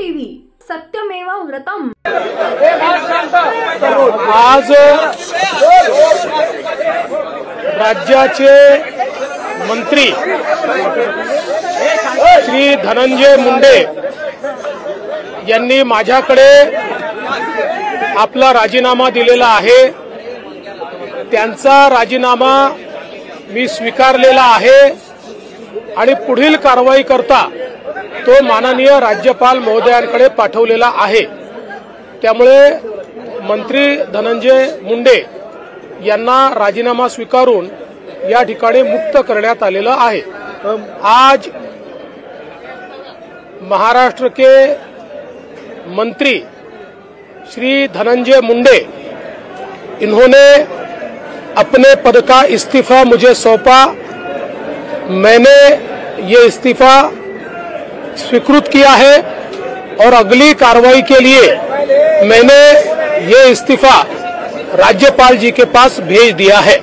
TV सत्यमेव व्रतम। आज राज्याचे मंत्री श्री धनंजय मुंडे यांनी माझ्याकडे आपला राजीनामा दिलेला आहे। त्यांचा राजीनामा मी स्वीकारलेला आहे आणि पुढील कारवाई करता तो माननीय राज्यपाल महोदयांकडे पाठवलेला आहे। त्यामुळे मंत्री धनंजय मुंडे यांना राजीनामा स्वीकारून या ठिकाणी मुक्त करण्यात आलेलं आहे। आज महाराष्ट्र के मंत्री श्री धनंजय मुंडे इन्होंने अपने पद का इस्तीफा मुझे सौंपा। मैंने ये इस्तीफा स्वीकृत किया है और अगली कार्रवाई के लिए मैंने ये इस्तीफा राज्यपाल जी के पास भेज दिया है।